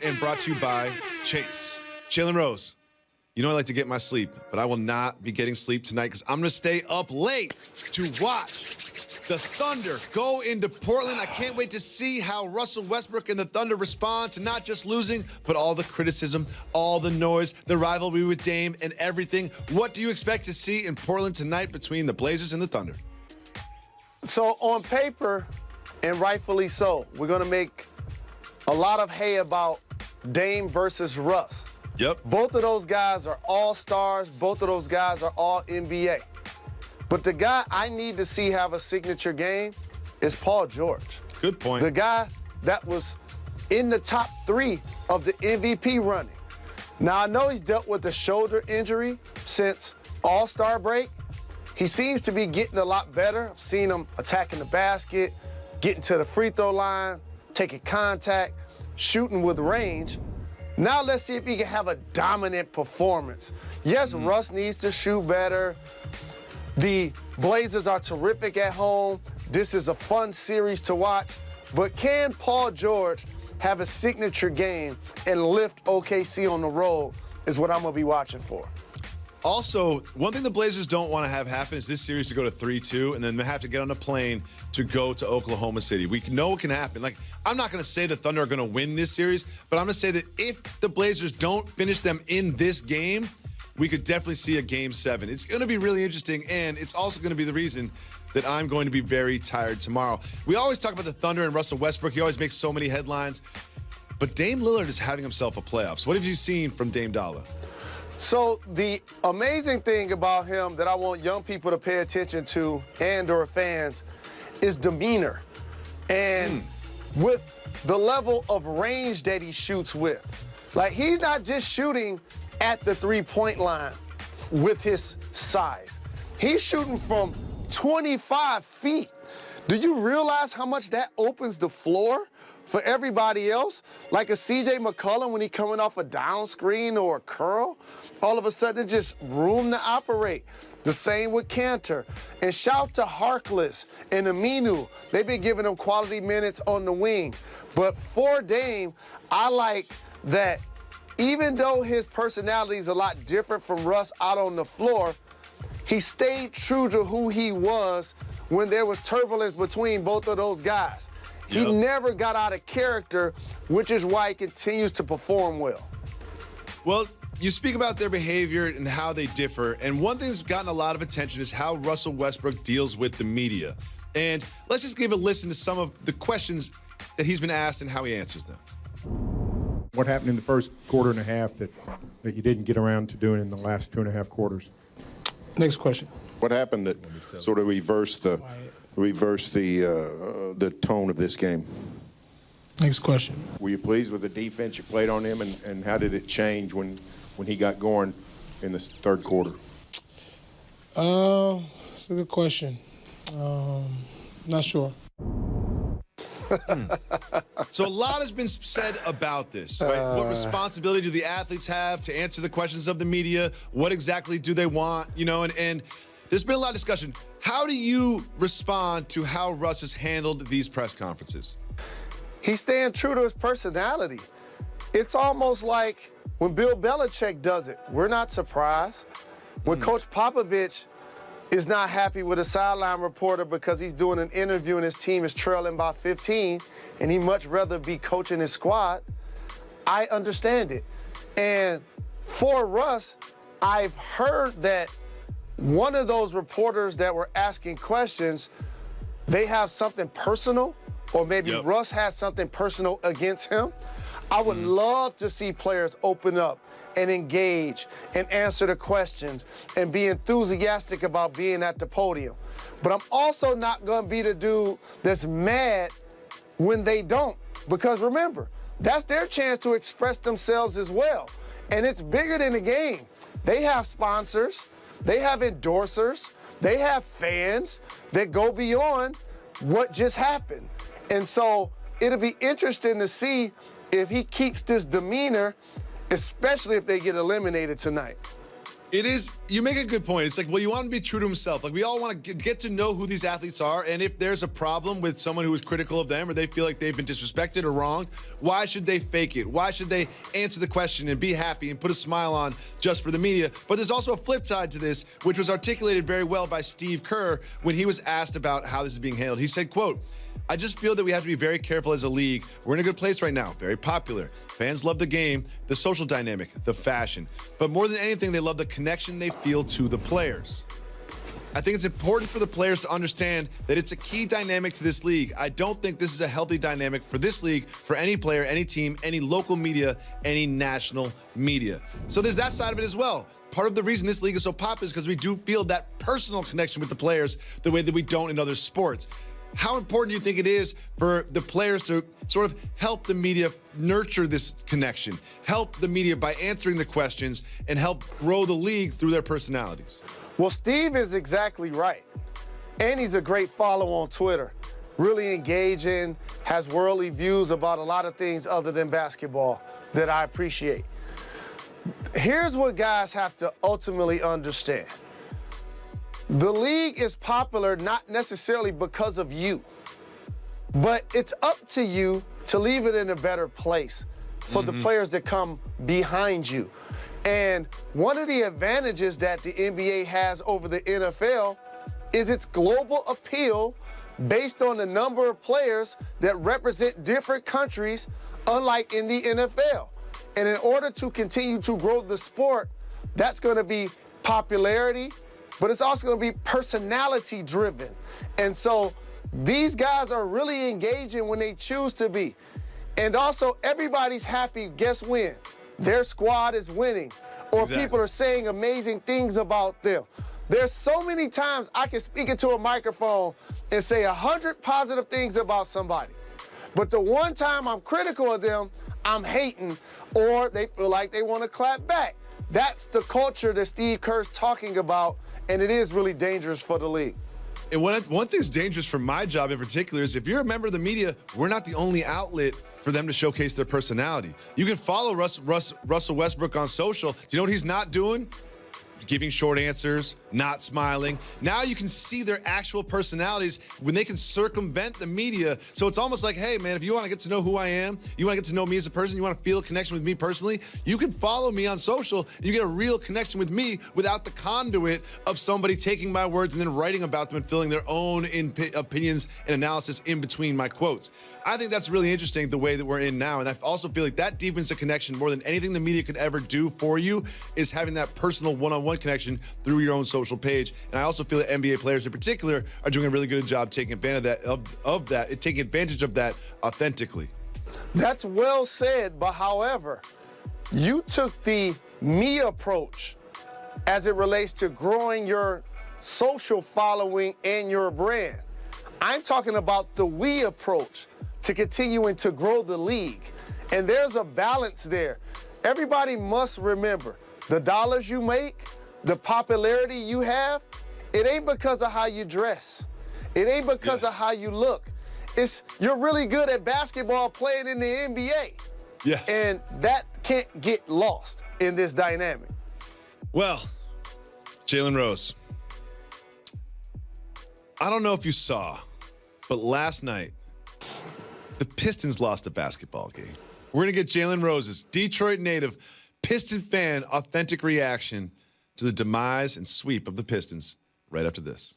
And brought to you by Chase. Jalen Rose, you know I like to get my sleep, but I will not be getting sleep tonight because I'm going to stay up late to watch the Thunder go into Portland. I can't wait to see how Russell Westbrook and the Thunder respond to not just losing, but all the criticism, all the noise, the rivalry with Dame and everything. What do you expect to see in Portland tonight between the Blazers and the Thunder? So on paper, and rightfully so, we're going to make a lot of hay about Dame versus Russ. Yep. Both of those guys are all-stars. Both of those guys are all NBA. But the guy I need to see have a signature game is Paul George. Good point. The guy that was in the top 3 of the MVP running. Now, I know he's dealt with a shoulder injury since All-Star break. He seems to be getting a lot better. I've seen him attacking the basket, getting to the free throw line, taking contact, shooting with range. Now let's see if he can have a dominant performance. Yes, Russ needs to shoot better. The Blazers are terrific at home. This is a fun series to watch. But can Paul George have a signature game and lift OKC on the road is what I'm going to be watching for. Also, one thing the Blazers don't want to have happen is this series to go to 3-2 and then they have to get on a plane to go to Oklahoma City. We know it can happen. Like, I'm not going to say the Thunder are going to win this series, but I'm going to say that if the Blazers don't finish them in this game, we could definitely see a Game 7. It's going to be really interesting, and it's also going to be the reason that I'm going to be very tired tomorrow. We always talk about the Thunder and Russell Westbrook. He always makes so many headlines. But Dame Lillard is having himself a playoffs. What have you seen from Dame Dollar? So the amazing thing about him that I want young people to pay attention to and or fans is demeanor. And with the level of range that he shoots with. Like, he's not just shooting at the three-point line with his size. He's shooting from 25 feet. Do you realize how much that opens the floor for everybody else? Like a C.J. McCollum when he's coming off a down screen or a curl, all of a sudden it's just room to operate. The same with Cantor. And shout to Harkless and Aminu. They've been giving them quality minutes on the wing. But for Dame, I like that even though his personality is a lot different from Russ out on the floor, he stayed true to who he was when there was turbulence between both of those guys. Yep. He never got out of character, which is why he continues to perform well. Well, you speak about their behavior and how they differ, and one thing that's gotten a lot of attention is how Russell Westbrook deals with the media. And let's just give a listen to some of the questions that he's been asked and how he answers them. What happened in the first quarter and a half that you didn't get around to doing in the last 2.5 quarters? Next question. What happened that sort of reversed the tone of this game? Next question. Were you pleased with the defense you played on him, and how did it change when he got going in the third quarter? It's a good question. Not sure. So a lot has been said about this, right? What responsibility do the athletes have to answer the questions of the media? What exactly do they want? You know, and there's been a lot of discussion. How do you respond to how Russ has handled these press conferences? He's staying true to his personality. It's almost like when Bill Belichick does it, we're not surprised. When Coach Popovich is not happy with a sideline reporter because he's doing an interview and his team is trailing by 15 and he'd much rather be coaching his squad, I understand it. And for Russ, I've heard that one of those reporters that were asking questions, they have something personal, or maybe Russ has something personal against him. I would love to see players open up and engage and answer the questions and be enthusiastic about being at the podium. But I'm also not going to be the dude that's mad when they don't. Because remember, that's their chance to express themselves as well. And it's bigger than the game. They have sponsors, they have endorsers, they have fans that go beyond what just happened. And so it'll be interesting to see if he keeps this demeanor, especially if they get eliminated tonight. It is. You make a good point. It's like, well, you want him to be true to himself. Like, we all want to get to know who these athletes are, and if there's a problem with someone who is critical of them or they feel like they've been disrespected or wronged, why should they fake it? Why should they answer the question and be happy and put a smile on just for the media? But there's also a flip side to this, which was articulated very well by Steve Kerr when he was asked about how this is being handled. He said, quote, "I just feel that we have to be very careful as a league. We're in a good place right now, very popular. Fans love the game, the social dynamic, the fashion. But more than anything, they love the connection they feel to the players. I think it's important for the players to understand that it's a key dynamic to this league. I don't think this is a healthy dynamic for this league, for any player, any team, any local media, any national media." So there's that side of it as well. Part of the reason this league is so popular is because we do feel that personal connection with the players the way that we don't in other sports. How important do you think it is for the players to sort of help the media nurture this connection, help the media by answering the questions, and help grow the league through their personalities? Well, Steve is exactly right. And he's a great follow on Twitter. Really engaging, has worldly views about a lot of things other than basketball that I appreciate. Here's what guys have to ultimately understand. The league is popular not necessarily because of you, but it's up to you to leave it in a better place for the players that come behind you. And one of the advantages that the NBA has over the NFL is its global appeal based on the number of players that represent different countries, unlike in the NFL. And in order to continue to grow the sport, that's going to be popularity, but it's also going to be personality driven. And so these guys are really engaging when they choose to be. And also everybody's happy, guess when? Their squad is winning, or people are saying amazing things about them. There's so many times I can speak into a microphone and say 100 positive things about somebody. But the one time I'm critical of them, I'm hating, or they feel like they want to clap back. That's the culture that Steve Kerr's talking about, and it is really dangerous for the league. And one thing that's dangerous for my job in particular is if you're a member of the media, we're not the only outlet for them to showcase their personality. You can follow Russell Westbrook on social. Do you know what he's not doing? Giving short answers, not smiling. Now you can see their actual personalities when they can circumvent the media. So it's almost like, hey, man, if you want to get to know who I am, you want to get to know me as a person, you want to feel a connection with me personally, you can follow me on social and you get a real connection with me without the conduit of somebody taking my words and then writing about them and filling their own opinions and analysis in between my quotes. I think that's really interesting, the way that we're in now. And I also feel like that deepens the connection more than anything the media could ever do for you, is having that personal one-on-one connection through your own social page. And I also feel that NBA players in particular are doing a really good job taking advantage of that authentically. That's well said, but however, you took the me approach as it relates to growing your social following and your brand. I'm talking about the we approach to continuing to grow the league. And there's a balance there. Everybody must remember, the dollars you make, the popularity you have, it ain't because of how you dress. It ain't because of how you look. It's you're really good at basketball playing in the NBA. Yes. And that can't get lost in this dynamic. Well, Jalen Rose, I don't know if you saw, but last night, the Pistons lost a basketball game. We're going to get Jalen Rose's Detroit native Piston fan authentic reaction to the demise and sweep of the Pistons right after this.